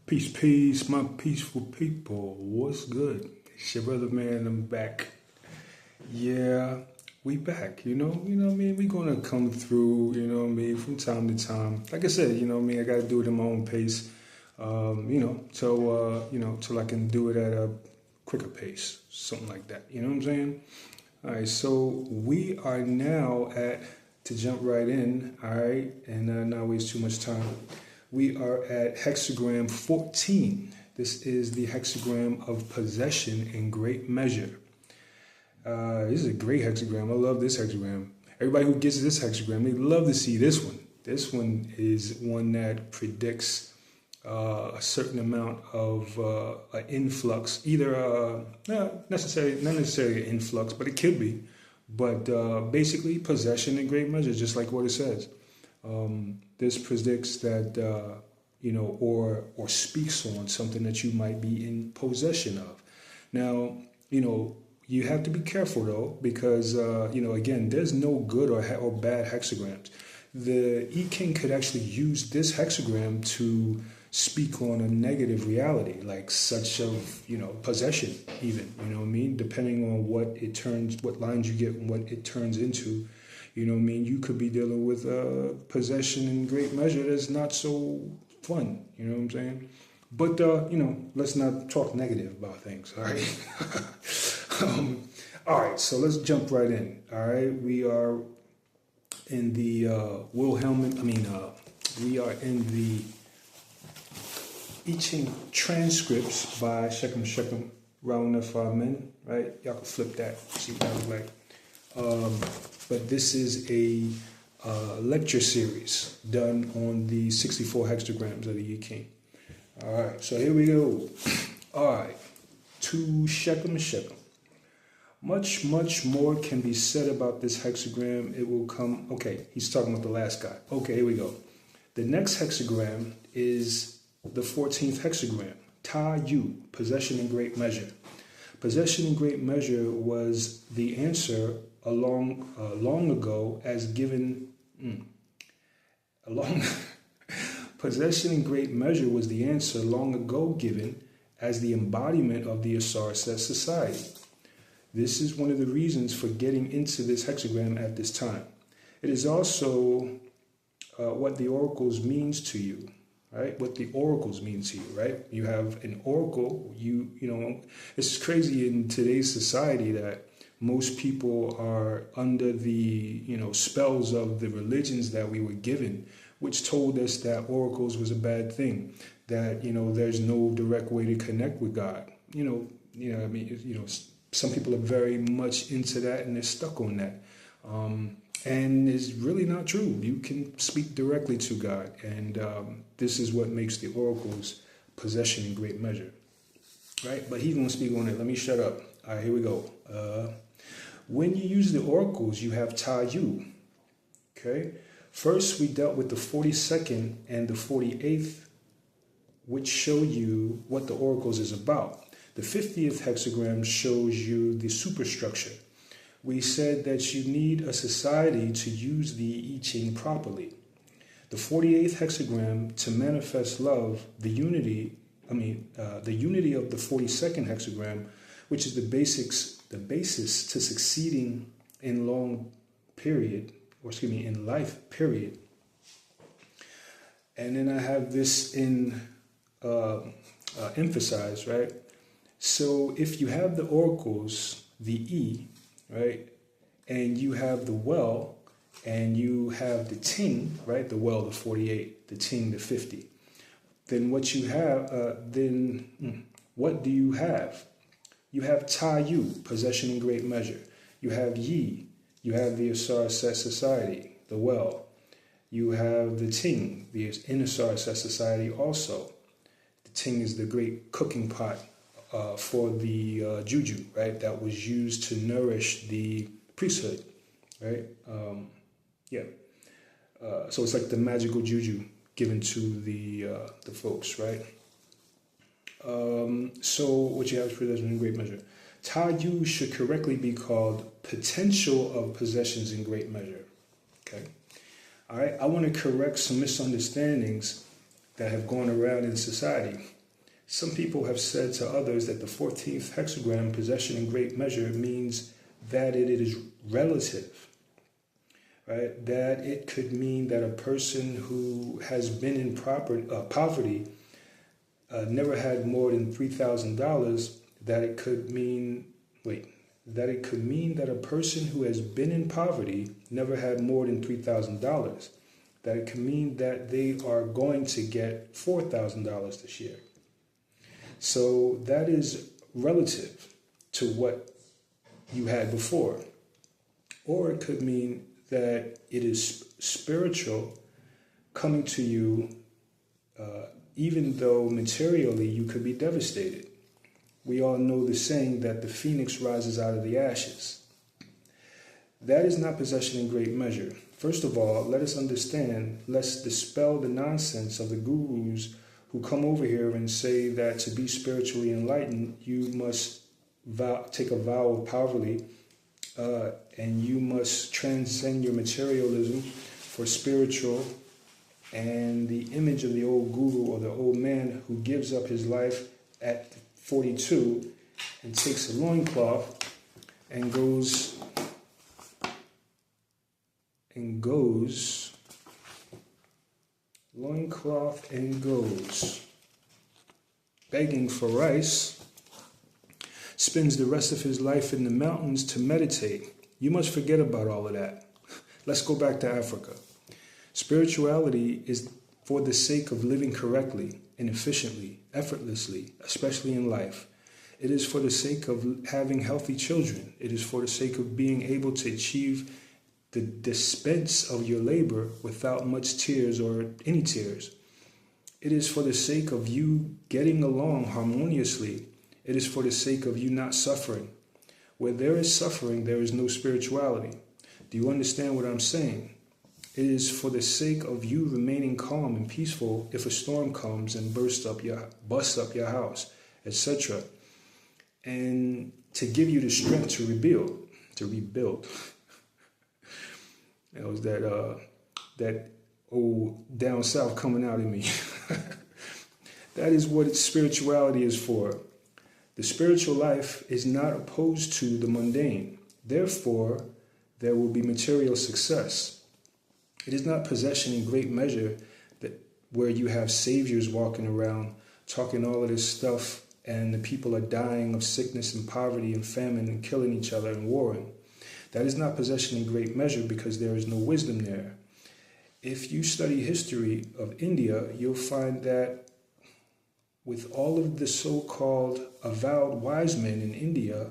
Peace, peace, my peaceful people. What's good? It's your brother, man. I'm back. Yeah, we back. You know what I mean? We gonna come through, you know what I mean, from time to time. Like I said, you know what I mean, I gotta do it at my own pace. Till I can do it at a quicker pace, something like that. You know what I'm saying? All right, so we are now to jump right in, all right, and not waste too much time. We are at Hexagram 14. This is the hexagram of possession in great measure. This is a great hexagram. I love this hexagram. Everybody who gets this hexagram, they love to see this one. This one is one that predicts a certain amount of an influx, either not necessarily an influx, but it could be. But basically, possession in great measure, just like what it says. This predicts that, or speaks on something that you might be in possession of. Now, you have to be careful though, because, again, there's no good or bad hexagrams. The I Ching could actually use this hexagram to speak on a negative reality, like such of, possession even, you know what I mean? Depending on what lines you get and what it turns into. You know what I mean? You could be dealing with possession in great measure that's not so fun. You know what I'm saying? But, let's not talk negative about things, all right? All right, so let's jump right in, all right? We are in the we are in the I Ching Transcripts by Shechem RUNA, right? Y'all can flip that, see what that looks like. But this is a lecture series done on the 64 hexagrams of the I Ching. All right, so here we go. All right, to Shechem. Much more can be said about this hexagram. It will come. Okay, he's talking about the last guy. Okay, here we go. The next hexagram is the 14th hexagram. Ta Yu, possession in great measure. Possession in great measure was the answer long ago as given. Possession in great measure was the answer long ago given as the embodiment of the Asar-set society. This is one of the reasons for getting into this hexagram at this time. It is also what the oracles means to you, right? What the oracles mean to you, right? You have an oracle. It's crazy in today's society that most people are under the, spells of the religions that we were given, which told us that oracles was a bad thing, that, there's no direct way to connect with God. Some people are very much into that and they're stuck on that. And it's really not true. You can speak directly to God. And this is what makes the oracles possession in great measure, right? But he's going to speak on it. Let me shut up. All right, here we go. When you use the oracles, you have Ta Yu. Okay. First, we dealt with the 42nd and the 48th, which show you what the oracles is about. The 50th hexagram shows you the superstructure. We said that you need a society to use the I Ching properly. The 48th hexagram to manifest love, the unity of the 42nd hexagram, which is the basis to succeeding in life, period. And then I have this in emphasized, right? So if you have the oracles, the I, right, and you have the well, and you have the Ting, right, the well, the 48, the Ting, the 50, then what you have, what do you have? You have Ta Yu, possession in great measure. You have Yi, you have the Asar-set society, the well. You have the Ting, the Asar-set society also. The Ting is the great cooking pot for the juju, right? That was used to nourish the priesthood, right? So it's like the magical juju given to the folks, right? So what you have is possession in great measure. Ta Yu should correctly be called potential of possessions in great measure. Okay. All right. I want to correct some misunderstandings that have gone around in society. Some people have said to others that the 14th hexagram, possession in great measure, means that it is relative, right? That it could mean that a person who has been in poverty never had more than $3,000, that it could mean, that it could mean that a person who has been in poverty never had more than $3,000, that it could mean that they are going to get $4,000 this year. So that is relative to what you had before. Or it could mean that it is spiritual coming to you, even though materially you could be devastated. We all know the saying that the phoenix rises out of the ashes. That is not possession in great measure. First of all, let us understand, let's dispel the nonsense of the gurus who come over here and say that to be spiritually enlightened, you must take a vow of poverty, and you must transcend your materialism for spiritual. And the image of the old guru or the old man who gives up his life at 42 and takes a loincloth and goes loincloth and goes begging for rice, spends the rest of his life in the mountains to meditate. You must forget about all of that. Let's go back to Africa. Spirituality is for the sake of living correctly and efficiently, effortlessly, especially in life. It is for the sake of having healthy children. It is for the sake of being able to achieve the dispense of your labor without much tears or any tears. It is for the sake of you getting along harmoniously. It is for the sake of you not suffering. Where there is suffering, there is no spirituality. Do you understand what I'm saying? It is for the sake of you remaining calm and peaceful if a storm comes and busts up your house, etc. And to give you the strength to rebuild. That was that old down south coming out in me. That is what spirituality is for. The spiritual life is not opposed to the mundane. Therefore, there will be material success. It is not possession in great measure that where you have saviors walking around talking all of this stuff and the people are dying of sickness and poverty and famine and killing each other and warring. That is not possession in great measure because there is no wisdom there. If you study history of India, you'll find that with all of the so-called avowed wise men in India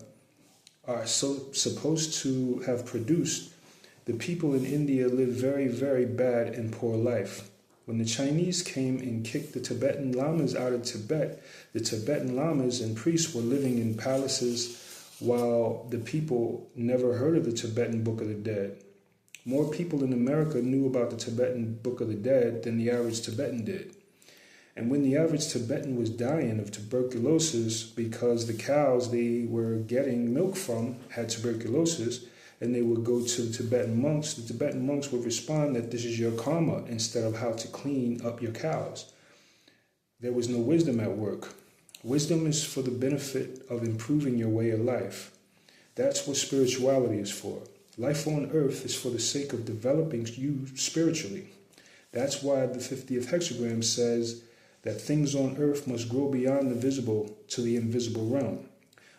are supposed to have produced, the people in India live very, very bad and poor life. When the Chinese came and kicked the Tibetan lamas out of Tibet, the Tibetan lamas and priests were living in palaces while the people never heard of the Tibetan Book of the Dead. More people in America knew about the Tibetan Book of the Dead than the average Tibetan did. And when the average Tibetan was dying of tuberculosis because the cows they were getting milk from had tuberculosis, and they would go to the Tibetan monks would respond that this is your karma instead of how to clean up your cows. There was no wisdom at work. Wisdom is for the benefit of improving your way of life. That's what spirituality is for. Life on earth is for the sake of developing you spiritually. That's why the 50th hexagram says that things on earth must grow beyond the visible to the invisible realm.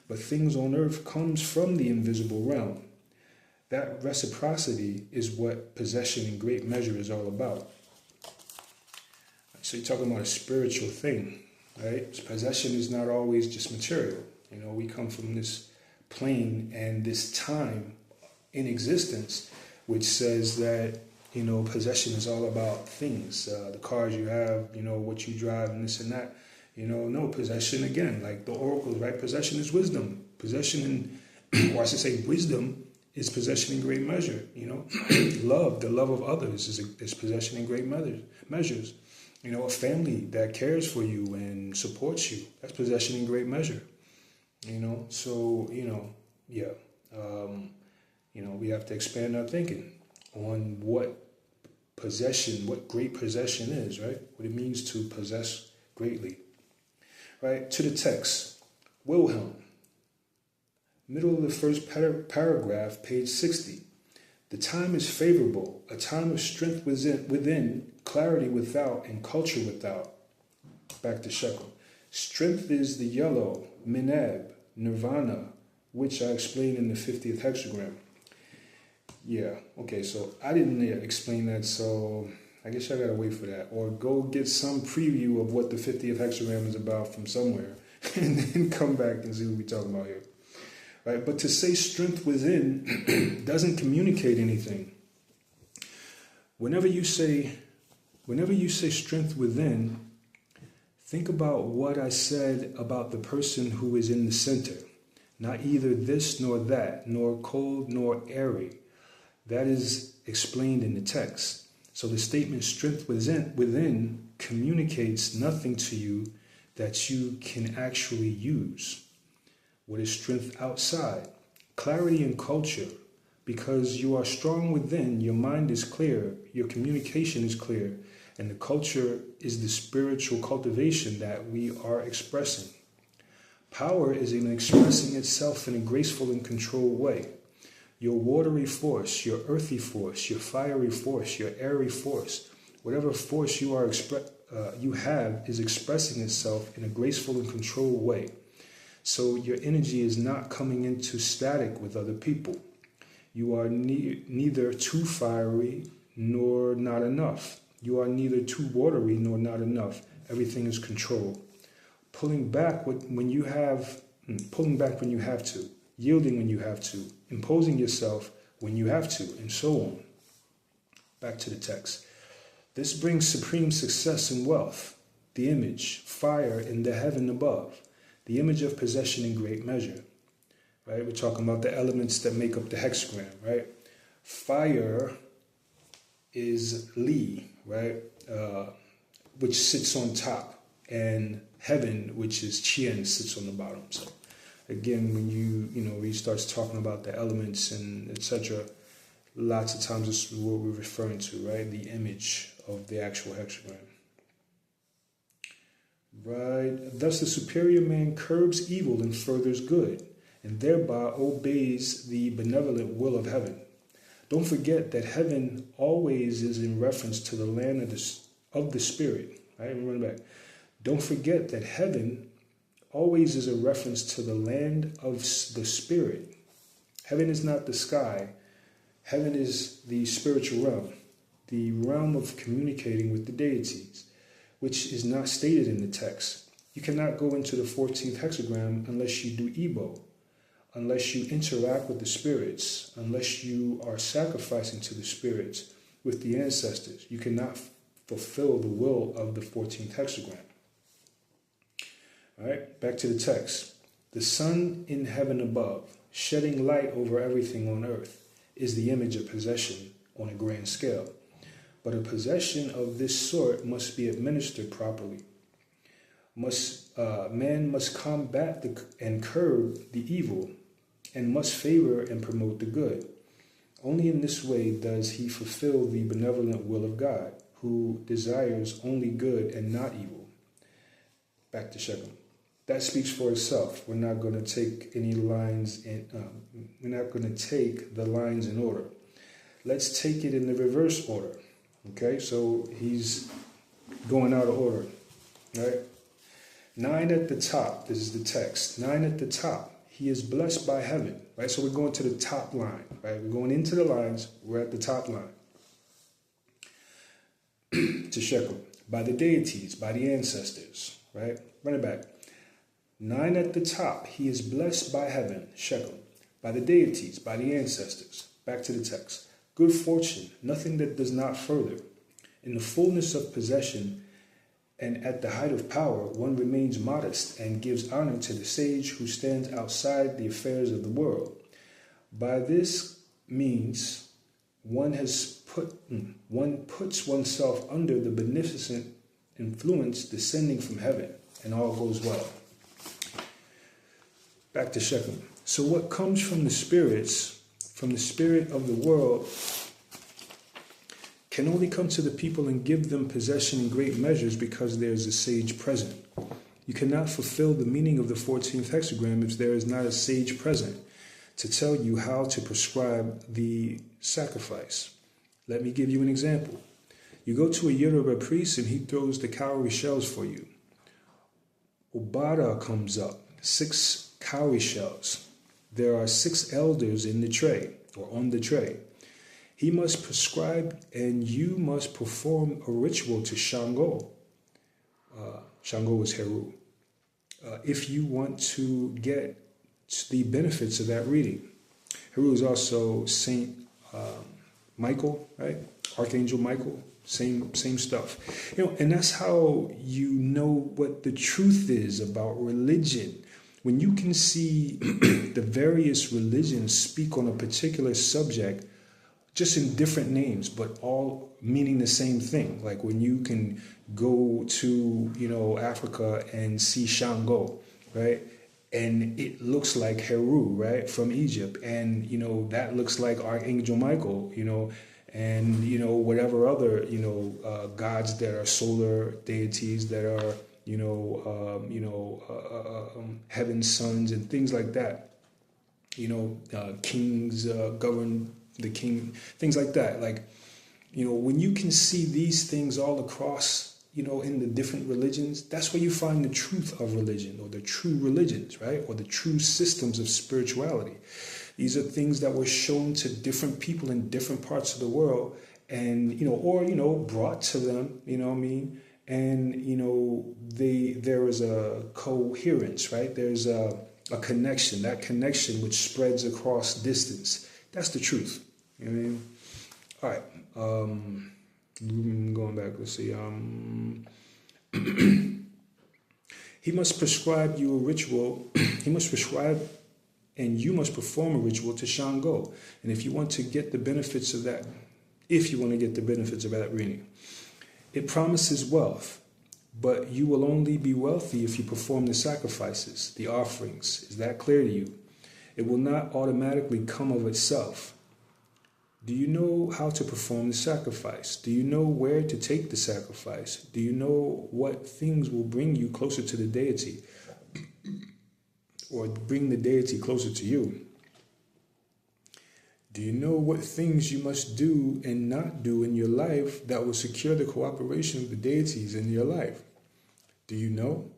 But things on earth comes from the invisible realm. That reciprocity is what possession in great measure is all about. So you're talking about a spiritual thing, right? Possession is not always just material. You know, we come from this plane and this time in existence, which says that, you know, possession is all about things, the cars you have, you know, what you drive and this and that. You know, no, possession, again, like the oracles, right? Possession is wisdom. Possession, or I should say wisdom, is possession in great measure, you know. Love, the love of others is possession in great measures. You know, a family that cares for you and supports you, that's possession in great measure. You know, so, you know, yeah. You know, we have to expand our thinking on what possession, what great possession is, right? What it means to possess greatly. Right, to the text. Wilhelm. Middle of the first paragraph, page 60. The time is favorable, a time of strength within, clarity without, and culture without. Back to Shekel. Strength is the yellow, Meneb, Nirvana, which I explained in the 50th hexagram. Yeah, okay, so I didn't explain that, so I guess I gotta wait for that. Or go get some preview of what the 50th hexagram is about from somewhere, and then come back and see what we're talking about here. Right? But to say strength within doesn't communicate anything. Whenever you say strength within, think about what I said about the person who is in the center. Not either this nor that, nor cold nor airy. That is explained in the text. So the statement strength within communicates nothing to you that you can actually use. What is strength outside? Clarity and culture. Because you are strong within, your mind is clear, your communication is clear, and the culture is the spiritual cultivation that we are expressing. Power is in expressing itself in a graceful and controlled way. Your watery force, your earthy force, your fiery force, your airy force, whatever force you have is expressing itself in a graceful and controlled way. So your energy is not coming into static with other people. You are neither too fiery nor not enough. You are neither too watery nor not enough. Everything is controlled. Pulling back when you have to, yielding when you have to, imposing yourself when you have to, and so on. Back to the text. This brings supreme success and wealth, the image, fire in the heaven above, the image of possession in great measure. Right? We're talking about the elements that make up the hexagram, right? Fire is Li, right? Which sits on top, and heaven, which is Qian, sits on the bottom. So again, when he starts talking about the elements and etc., lots of times this is what we're referring to, right? The image of the actual hexagram. Right. Thus the superior man curbs evil and furthers good, and thereby obeys the benevolent will of heaven. Don't forget that heaven always is in reference to the land of the spirit. Right? I'm running back. Don't forget that heaven always is a reference to the land of the spirit. Heaven is not the sky. Heaven is the spiritual realm, the realm of communicating with the deities, which is not stated in the text. You cannot go into the 14th hexagram unless you do Igbo, unless you interact with the spirits, unless you are sacrificing to the spirits with the ancestors. You cannot fulfill the will of the 14th hexagram. All right, back to the text. The sun in heaven above, shedding light over everything on earth, is the image of possession on a grand scale. But a possession of this sort must be administered properly. Man must combat and curb the evil, and must favor and promote the good. Only in this way does he fulfill the benevolent will of God, who desires only good and not evil. Back to Shechem. That speaks for itself. We're not going to take any lines in. We're not going to take the lines in order. Let's take it in the reverse order. Okay, so he's going out of order. Right? 9 at the top. This is the text. 9 at the top. He is blessed by heaven. Right? So we're going to the top line. Right? We're going into the lines. We're at the top line. To Shechem. By the deities, by the ancestors. Right? Run it back. 9 at the top. He is blessed by heaven. Shechem. By the deities, by the ancestors. Back to the text. Good fortune, nothing that does not further. In the fullness of possession and at the height of power, one remains modest and gives honor to the sage who stands outside the affairs of the world. By this means, one puts oneself under the beneficent influence descending from heaven, and all goes well. Back to Shechem. So what comes from the spirits, from the spirit of the world, can only come to the people and give them possession in great measures because there's a sage present. You cannot fulfill the meaning of the 14th hexagram if there is not a sage present to tell you how to prescribe the sacrifice. Let me give you an example. You go to a Yoruba priest and he throws the cowrie shells for you. Obada comes up, 6 cowrie shells. There are 6 elders in the tray or on the tray. He must prescribe and you must perform a ritual to Shango. Shango is Heru. If you want to get the benefits of that reading. Heru is also Saint Michael, right? Archangel Michael, same stuff. And that's how you know what the truth is about religion. When you can see the various religions speak on a particular subject, just in different names, but all meaning the same thing. Like when you can go to, Africa and see Shango, right? And it looks like Heru, right? From Egypt. And, that looks like Archangel Michael, and, whatever other, gods that are solar deities that are, heaven's sons and things like that. Kings govern the king, things like that. Like, when you can see these things all across, in the different religions, that's where you find the truth of religion or the true religions, right? Or the true systems of spirituality. These are things that were shown to different people in different parts of the world and, or brought to them, And, there is a coherence, right? There's a connection, that connection which spreads across distance. That's the truth. You know what I mean? All right. Going back, let's see. He must prescribe you a ritual. He must prescribe and you must perform a ritual to Shango. And if you want to get the benefits of that, reading, it promises wealth, but you will only be wealthy if you perform the sacrifices, the offerings. Is that clear to you? It will not automatically come of itself. Do you know how to perform the sacrifice? Do you know where to take the sacrifice? Do you know what things will bring you closer to the deity or bring the deity closer to you? Do you know what things you must do and not do in your life that will secure the cooperation of the deities in your life? Do you know?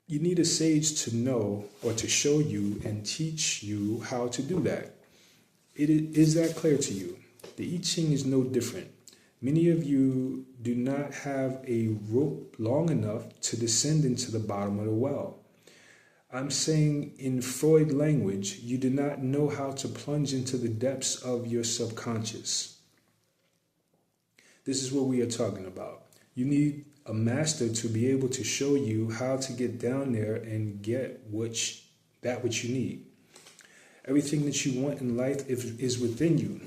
You need a sage to know or to show you and teach you how to do that. Is that clear to you? The I Ching is no different. Many of you do not have a rope long enough to descend into the bottom of the well. I'm saying in Freud language, you do not know how to plunge into the depths of your subconscious. This is what we are talking about. You need a master to be able to show you how to get down there and get that which you need. Everything that you want in life is within you,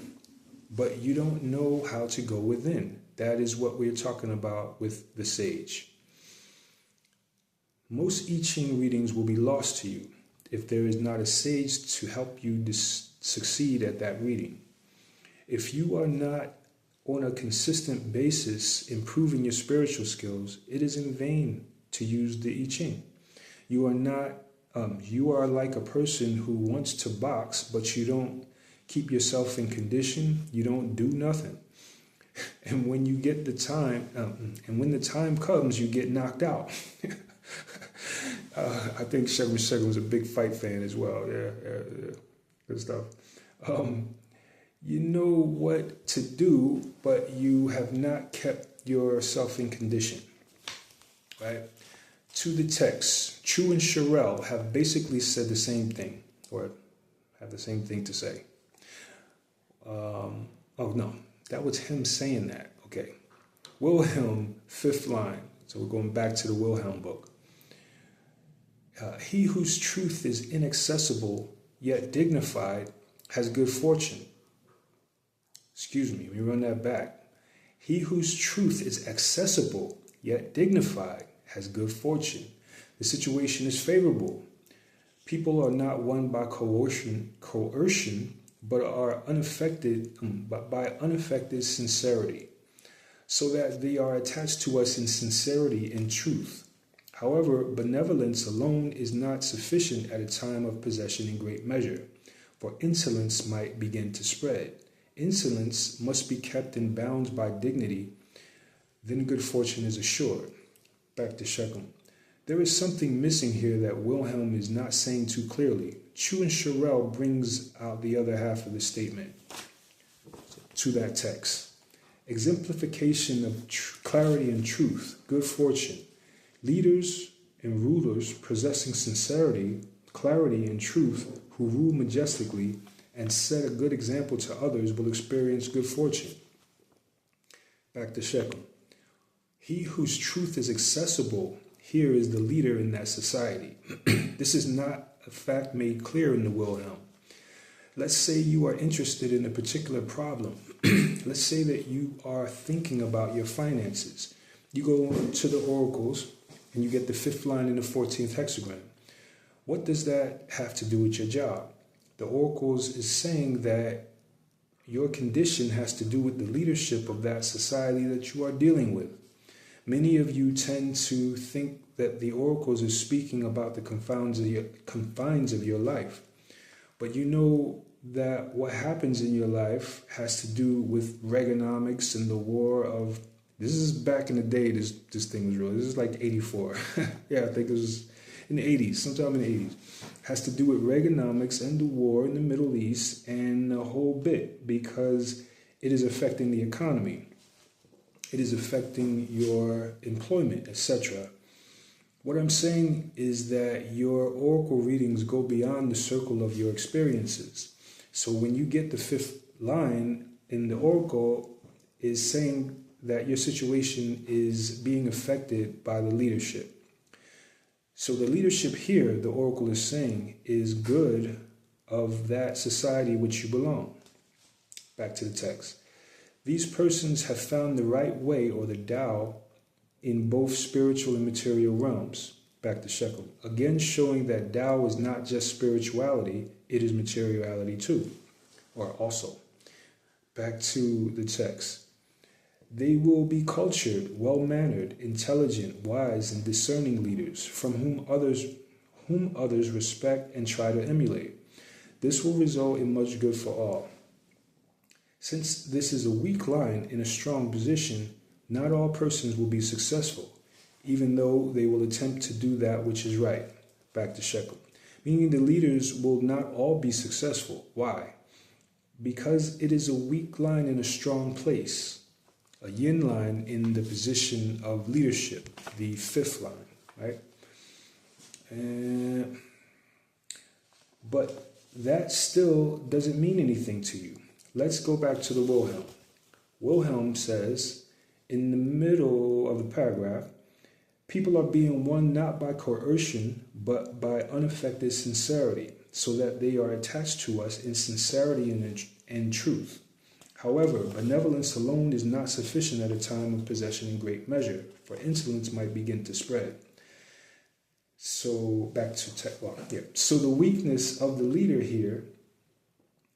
but you don't know how to go within. That is what we're talking about with the sage. Most I Ching readings will be lost to you if there is not a sage to help you succeed at that reading. If you are not on a consistent basis improving your spiritual skills, it is in vain to use the I Ching. You are like a person who wants to box, but you don't keep yourself in condition. You don't do nothing. And when you get the time, and when the time comes, you get knocked out. I think Shegum was a big fight fan as well. Yeah, good stuff. You know what to do, but you have not kept yourself in condition, right? To the text, Chu and Sherelle have basically said the same thing, or have the same thing to say. Oh no, that was him saying that. Okay. Wilhelm, 5th line. So we're going back to the Wilhelm book. He whose truth is inaccessible yet dignified has good fortune. Excuse me, let me run that back. He whose truth is accessible yet dignified has good fortune. The situation is favorable. People are not won by coercion, but are unaffected by unaffected sincerity, so that they are attached to us in sincerity and truth. However, benevolence alone is not sufficient at a time of possession in great measure, for insolence might begin to spread. Insolence must be kept in bounds by dignity, then good fortune is assured. Back to Shechem. There is something missing here that Wilhelm is not saying too clearly. Chu and Sherelle brings out the other half of the statement to that text. Exemplification of clarity and truth, good fortune. Leaders and rulers possessing sincerity, clarity, and truth who rule majestically and set a good example to others will experience good fortune. Back to Shechem. He whose truth is accessible here is the leader in that society. This is not a fact made clear in the Wilhelm. Let's say you are interested in a particular problem. Let's say that you are thinking about your finances. You go to the oracles and you get the 5th line in the 14th hexagram. What does that have to do with your job? The oracles is saying that your condition has to do with the leadership of that society that you are dealing with. Many of you tend to think that the oracles is speaking about the confines of your life. But you know that what happens in your life has to do with Reaganomics and the war of, this is back in the day, this thing was real. This is like 84. Yeah, I think it was in the 80s, sometime in the 80s. Has to do with Reaganomics and the war in the Middle East and the whole bit, because it is affecting the economy. It is affecting your employment, etc. What I'm saying is that your oracle readings go beyond the circle of your experiences. So when you get the 5th line in the oracle is saying that your situation is being affected by the leadership. So the leadership here, the oracle is saying, is good of that society which you belong. Back to the text. These persons have found the right way, or the Tao, in both spiritual and material realms. Back to Shechem. Again showing that Tao is not just spirituality, it is materiality too, or also. Back to the text. They will be cultured, well-mannered, intelligent, wise, and discerning leaders, from whom others respect and try to emulate. This will result in much good for all. Since this is a weak line in a strong position, not all persons will be successful, even though they will attempt to do that which is right. Back to Shechem. Meaning the leaders will not all be successful. Why? Because it is a weak line in a strong place. A yin line in the position of leadership, the 5th line, right? But that still doesn't mean anything to you. Let's go back to the Wilhelm. Wilhelm says, in the middle of the paragraph, people are being won not by coercion, but by unaffected sincerity, so that they are attached to us in sincerity and truth. However, benevolence alone is not sufficient at a time of possession in great measure, for insolence might begin to spread. So back to So the weakness of the leader here,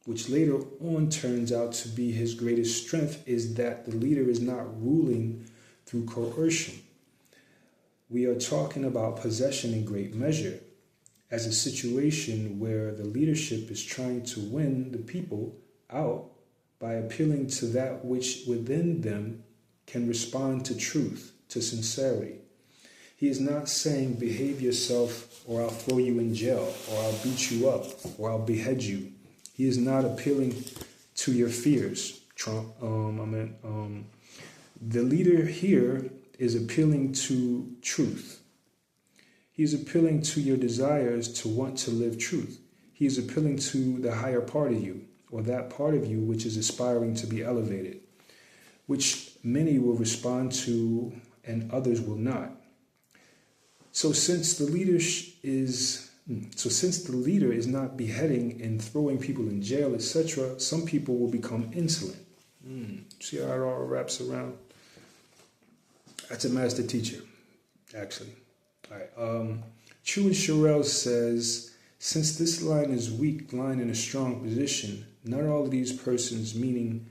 which later on turns out to be his greatest strength, is that the leader is not ruling through coercion. We are talking about possession in great measure as a situation where the leadership is trying to win the people out by appealing to that which within them can respond to truth, to sincerity. He is not saying behave yourself or I'll throw you in jail or I'll beat you up or I'll behead you. He is not appealing to your fears. The leader here is appealing to truth. He is appealing to your desires to want to live truth. He is appealing to the higher part of you, or that part of you which is aspiring to be elevated, which many will respond to and others will not. So since the leader is not beheading and throwing people in jail, etc., some people will become insolent. See how it all wraps around? That's a master teacher, actually. All right. Chu and Sherelle says, since this line is weak, line in a strong position, not all of these persons, meaning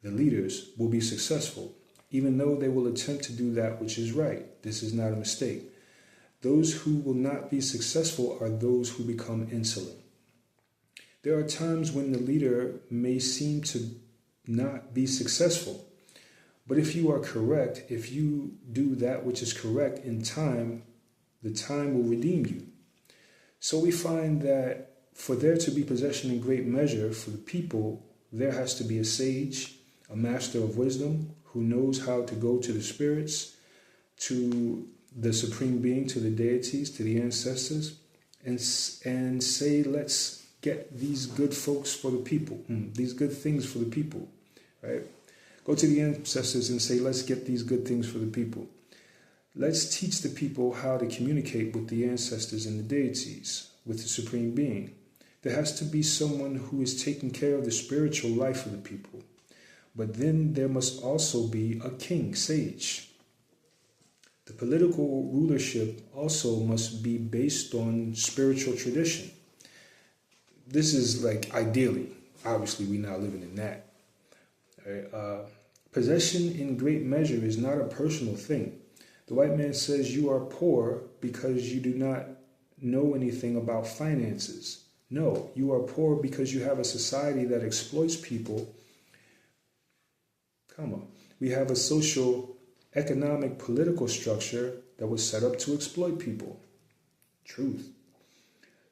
the leaders, will be successful, even though they will attempt to do that which is right. This is not a mistake. Those who will not be successful are those who become insolent. There are times when the leader may seem to not be successful. But if you are correct, if you do that which is correct in time, the time will redeem you. So we find that for there to be possession in great measure for the people, there has to be a sage, a master of wisdom, who knows how to go to the spirits, to the supreme being, to the deities, to the ancestors, and say, let's get these good folks for the people, these good things for the people, right? Go to the ancestors and say, let's get these good things for the people. Let's teach the people how to communicate with the ancestors and the deities, with the supreme being. There has to be someone who is taking care of the spiritual life of the people. But then there must also be a king, sage. The political rulership also must be based on spiritual tradition. This is like ideally. Obviously, we're not living in that. Right? Possession in great measure is not a personal thing. The white man says you are poor because you do not know anything about finances. No, you are poor because you have a society that exploits people. We have a social, economic, political structure that was set up to exploit people. Truth.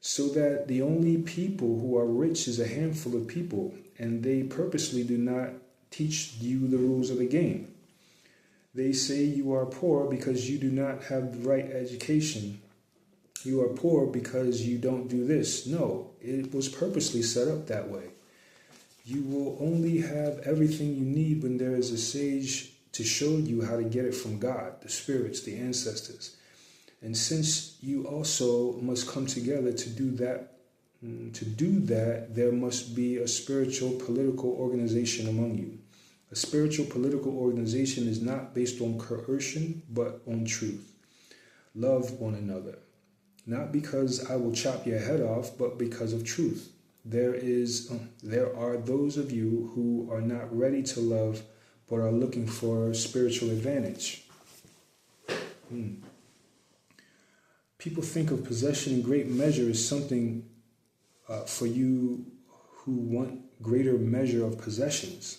So that the only people who are rich is a handful of people, and they purposely do not teach you the rules of the game. They say you are poor because you do not have the right education. You are poor because you don't do this. No, it was purposely set up that way. You will only have everything you need when there is a sage to show you how to get it from God, the spirits, the ancestors. And since you also must come together to do that, there must be a spiritual political organization among you. A spiritual political organization is not based on coercion, but on truth. Love one another. Not because I will chop your head off, but because of truth. There are those of you who are not ready to love, but are looking for spiritual advantage. People think of possession in great measure as something for you who want greater measure of possessions.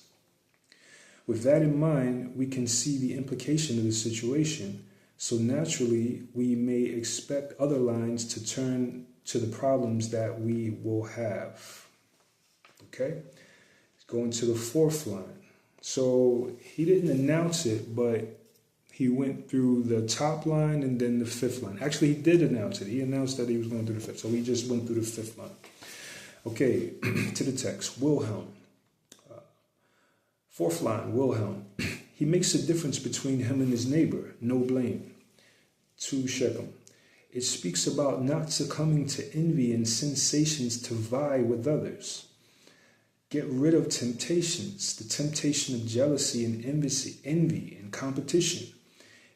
With that in mind, we can see the implication of the situation. So naturally, we may expect other lines to turn to the problems that we will have. Okay? Going to the fourth line. So he didn't announce it, but he went through the top line and then the fifth line. Actually, he did announce it. He announced that he was going through the fifth. So he just went through the fifth line. Okay, to the text. Wilhelm. Fourth line, Wilhelm. He makes a difference between him and his neighbor. No blame. To Shechem. It speaks about not succumbing to envy and sensations to vie with others. Get rid of temptations, the temptation of jealousy and envy and competition.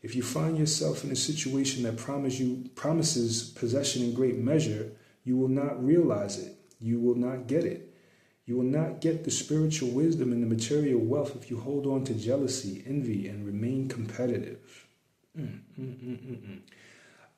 If you find yourself in a situation that promises possession in great measure, you will not realize it. You will not get it. You will not get the spiritual wisdom and the material wealth if you hold on to jealousy, envy, and remain competitive.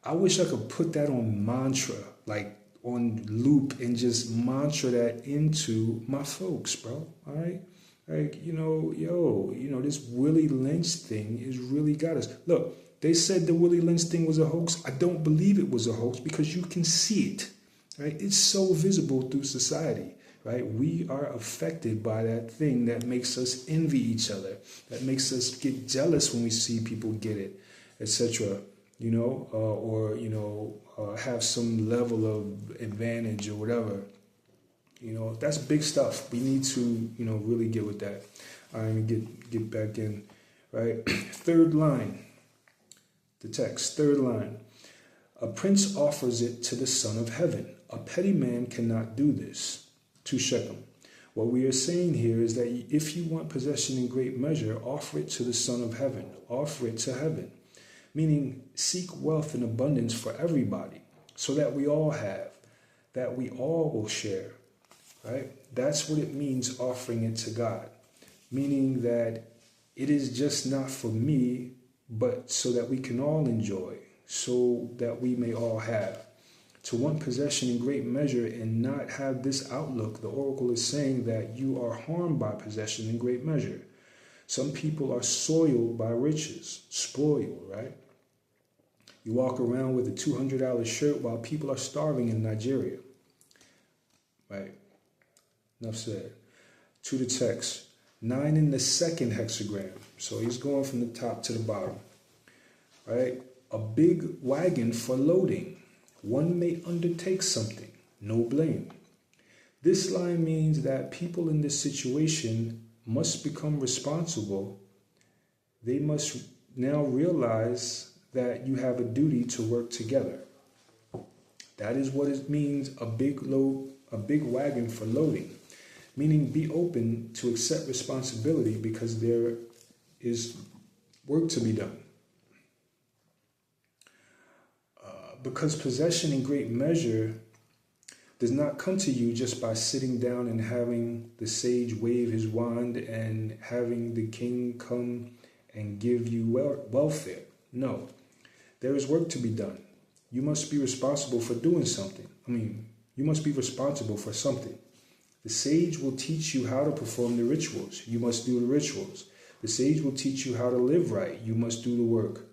I wish I could put that on mantra, like on loop, and just mantra that into my folks, bro. All right? Like, this Willie Lynch thing is really got us. Look, they said the Willie Lynch thing was a hoax. I don't believe it was a hoax because you can see it, right? It's so visible through society, right? We are affected by that thing that makes us envy each other, that makes us get jealous when we see people get it, etc. Or have some level of advantage or whatever. That's big stuff. We need to, really get with that. All right, get back in, right? Third line, the text, third line. A prince offers it to the Son of Heaven. A petty man cannot do this. To Shechem. What we are saying here is that if you want possession in great measure, offer it to the Son of Heaven. Offer it to heaven. Meaning, seek wealth in abundance for everybody, so that we all have, that we all will share, right? That's what it means, offering it to God. Meaning that it is just not for me, but so that we can all enjoy. so that we may all have. To want possession in great measure and not have this outlook, the oracle is saying that you are harmed by possession in great measure. Some people are soiled by riches, spoiled, right? You walk around with a $200 shirt while people are starving in Nigeria, right? Enough said. To the text, 9 in the second hexagram. So he's going from the top to the bottom, right? A big wagon for loading. One may undertake something, no blame. This line means that people in this situation must become responsible. They must now realize that you have a duty to work together. That is what it means, a big wagon for loading. Meaning be open to accept responsibility because there is work to be done. Because possession in great measure does not come to you just by sitting down and having the sage wave his wand and having the king come and give you welfare. No, there is work to be done. You must be responsible for doing something. You must be responsible for something. The sage will teach you how to perform the rituals. You must do the rituals. The sage will teach you how to live right. You must do the work.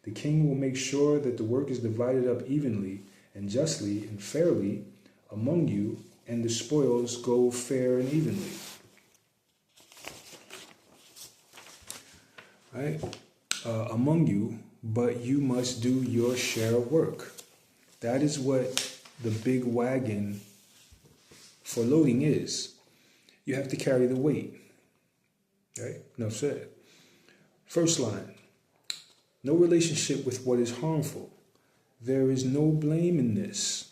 The king will make sure that the work is divided up evenly and justly and fairly among you, and the spoils go fair and evenly. Right? Among you, but you must do your share of work. That is what the big wagon for loading is. You have to carry the weight. Right? Enough said. First line. No relationship with what is harmful. There is no blame in this.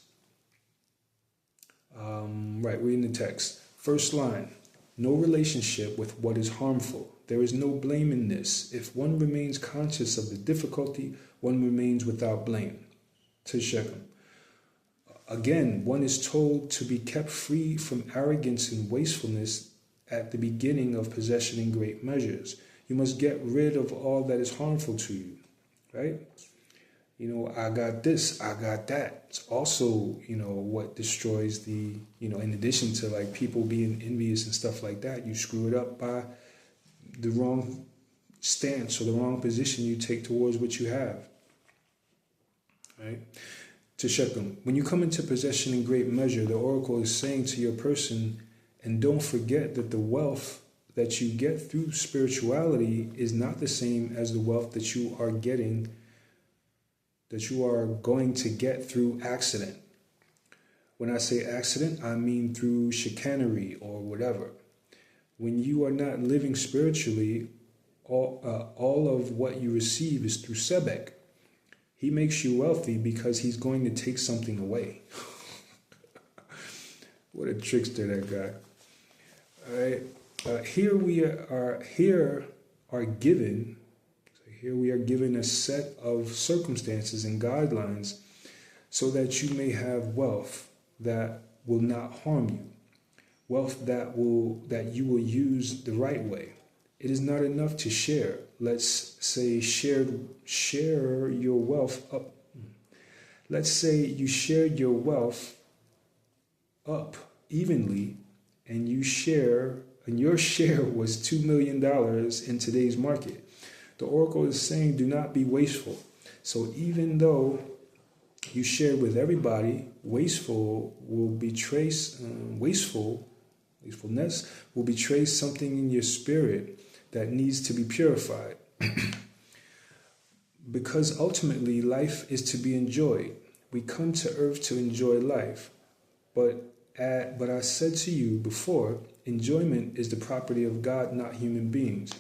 Right, reading the text. First line. No relationship with what is harmful. There is no blame in this. If one remains conscious of the difficulty, one remains without blame. Teshechem. Again, one is told to be kept free from arrogance and wastefulness at the beginning of possession in great measures. You must get rid of all that is harmful to you, right? I got this, I got that. It's also, what destroys the, in addition to like people being envious and stuff like that, you screw it up by the wrong stance or the wrong position you take towards what you have, right? Teshechem, when you come into possession in great measure, the oracle is saying to your person, and don't forget that the wealth that you get through spirituality is not the same as the wealth that you are getting, that you are going to get through accident. When I say accident, I mean through chicanery or whatever. When you are not living spiritually, all of what you receive is through Sebek. He makes you wealthy because he's going to take something away. What a trickster, that guy. All right. Here we are given a set of circumstances and guidelines so that you may have wealth that will not harm you, wealth that you will use the right way. It is not enough to share. Let's say share your wealth up. Let's say you shared your wealth up evenly, and your share was $2 million in today's market. The oracle is saying, do not be wasteful. So even though you share with everybody, wastefulness will betray something in your spirit that needs to be purified. Because ultimately life is to be enjoyed. We come to earth to enjoy life. But I said to you before, enjoyment is the property of God, not human beings.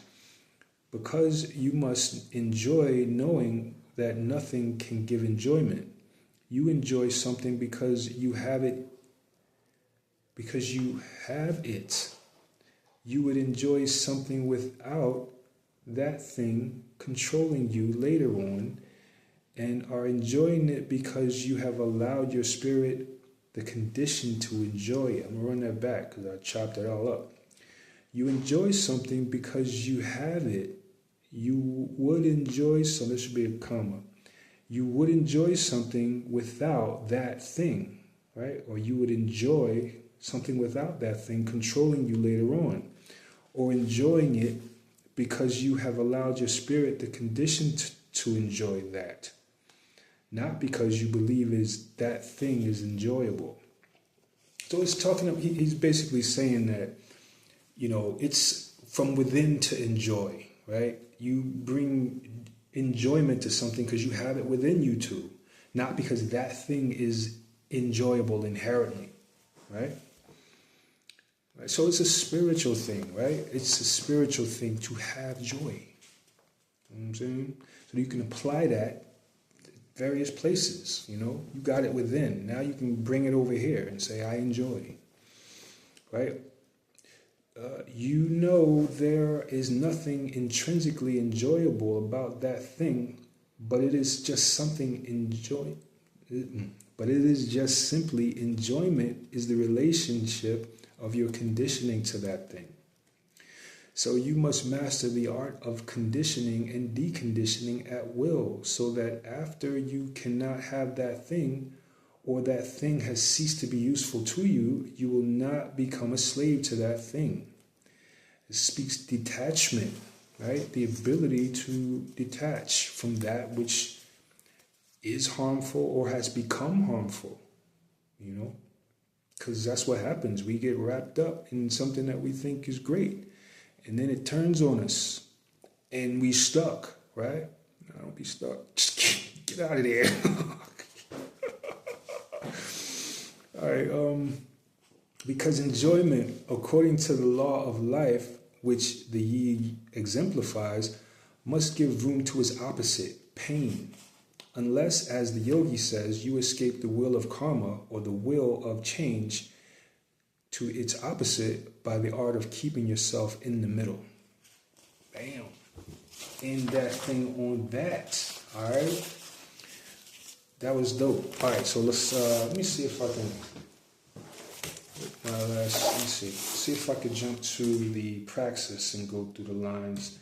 Because you must enjoy knowing that nothing can give enjoyment. You enjoy something because you have it. You would enjoy something without that thing controlling you later on, and are enjoying it because you have allowed your spirit the condition to enjoy it. I'm going to run that back because I chopped it all up. You enjoy something because you have it. You would enjoy something. There should be a comma. you would enjoy something without that thing, right? Or you would enjoy something without that thing controlling you later on, or enjoying it because you have allowed your spirit the condition to enjoy that, not because you believe that thing is enjoyable. So it's he's basically saying that, it's from within to enjoy, right? You bring enjoyment to something because you have it within you to, not because that thing is enjoyable inherently, right? So it's a spiritual thing, right? It's a spiritual thing to have joy. You know what I'm saying? So you can apply that to various places, You got it within. Now you can bring it over here and say, I enjoy, right? There is nothing intrinsically enjoyable about that thing, but it is just But it is just simply enjoyment is the relationship of your conditioning to that thing. So you must master the art of conditioning and deconditioning at will, so that after you cannot have that thing, or that thing has ceased to be useful to you, you will not become a slave to that thing. It speaks detachment, right? The ability to detach from that which is harmful or has become harmful, Because that's what happens. We get wrapped up in something that we think is great, and then it turns on us, and we stuck, right? No, don't be stuck. Just get out of there. All right. Because enjoyment, according to the law of life, which the Yi exemplifies, must give room to its opposite, pain. Unless, as the yogi says, you escape the will of karma or the will of change to its opposite by the art of keeping yourself in the middle. Bam. End that thing on that. All right. That was dope. All right. So let me see if I can. Let me see. See if I could jump to the Praxis and go through the lines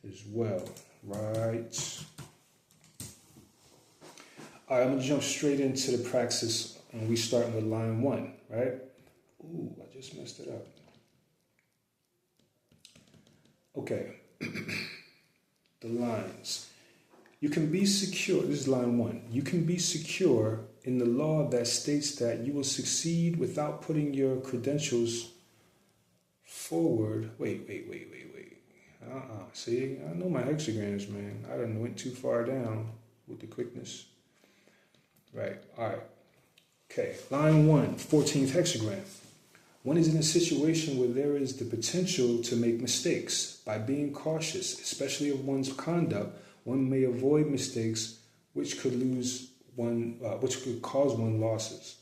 as well. Right. All right, I'm going to jump straight into the Praxis, and we starting with line 1, right? Ooh, I just messed it up. Okay. The lines. You can be secure, this is line 1. You can be secure in the law that states that you will succeed without putting your credentials forward. Wait. See, I know my hexagrams, man. I done went too far down with the quickness. Right, all right. Okay, line 1, 14th hexagram. One is in a situation where there is the potential to make mistakes. By being cautious, especially of one's conduct, one may avoid mistakes which could cause one losses.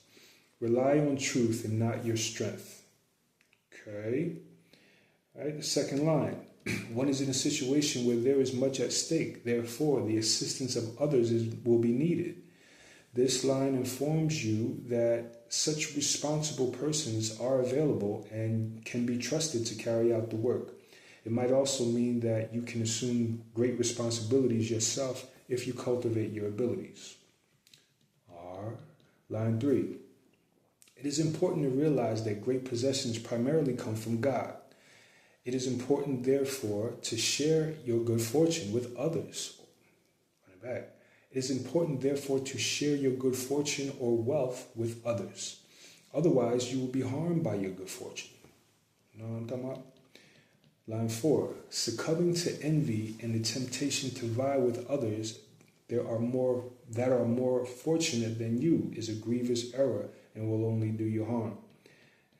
Rely on truth and not your strength. Okay. All right, the second line. One is in a situation where there is much at stake. Therefore, the assistance of others will be needed. This line informs you that such responsible persons are available and can be trusted to carry out the work. It might also mean that you can assume great responsibilities yourself if you cultivate your abilities. Line 3. It is important to realize that great possessions primarily come from God. It is important, therefore, to share your good fortune with others. Run it back. It is important, therefore, to share your good fortune or wealth with others. Otherwise, you will be harmed by your good fortune. You know what I'm talking about? Line 4. Succumbing to envy and the temptation to vie with others that are more fortunate than you is a grievous error and will only do you harm.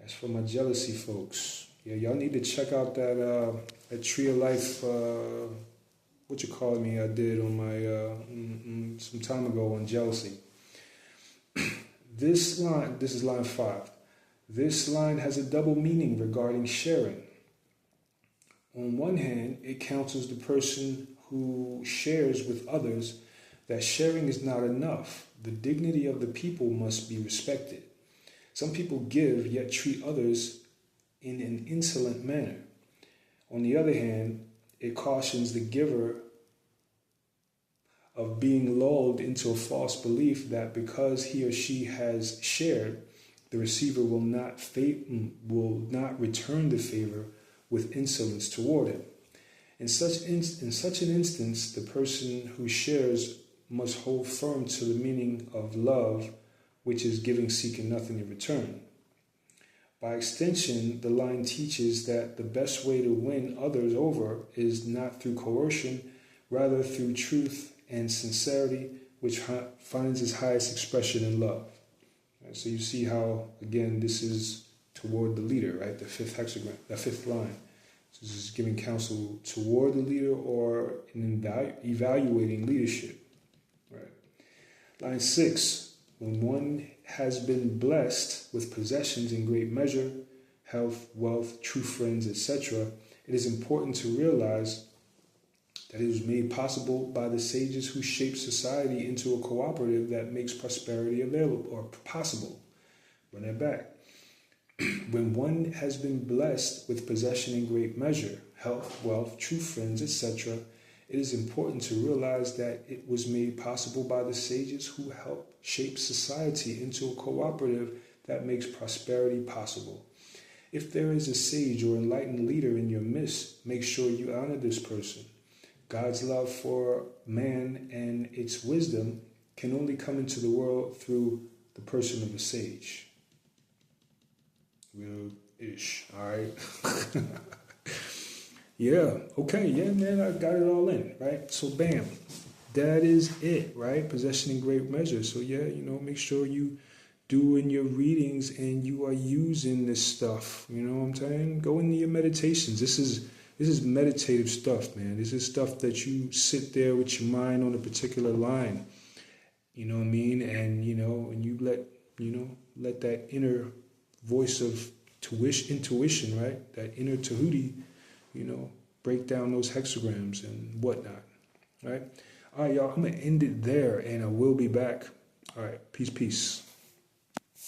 As for my jealousy folks, yeah, y'all need to check out that Tree of Life, I did on my, some time ago on jealousy. This is line 5. This line has a double meaning regarding sharing. On one hand, it counsels the person who shares with others that sharing is not enough. The dignity of the people must be respected. Some people give, yet treat others in an insolent manner. On the other hand, it cautions the giver. of being lulled into a false belief that because he or she has shared, the receiver will not return the favor with insolence toward him. In such an instance, the person who shares must hold firm to the meaning of love, which is giving, seeking nothing in return. By extension, the line teaches that the best way to win others over is not through coercion, rather through truth and sincerity, which finds its highest expression in love. Right, so you see how, again, this is toward the leader, right? The fifth hexagram, the fifth line. So this is giving counsel toward the leader or in evaluating leadership. Right. Line 6, when one has been blessed with possessions in great measure, health, wealth, true friends, etc., it is important to realize that it was made possible by the sages who shaped society into a cooperative that makes prosperity available or possible. Run that back. When one has been blessed with possession in great measure, health, wealth, true friends, etc., it is important to realize that it was made possible by the sages who helped shape society into a cooperative that makes prosperity possible. If there is a sage or enlightened leader in your midst, make sure you honor this person. God's love for man and its wisdom can only come into the world through the person of a sage. Real-ish, all right? Yeah, okay, yeah, man, I got it all in, right? So, bam, that is it, right? Possession in great measure. So, yeah, make sure you do in your readings and you are using this stuff, you know what I'm saying? Go into your meditations. This is meditative stuff, man. This is stuff that you sit there with your mind on a particular line, you know what I mean? And, and you let that inner voice of intuition, right? That inner Tehuti, break down those hexagrams and whatnot, right? All right, y'all, I'm going to end it there, and I will be back. All right, peace.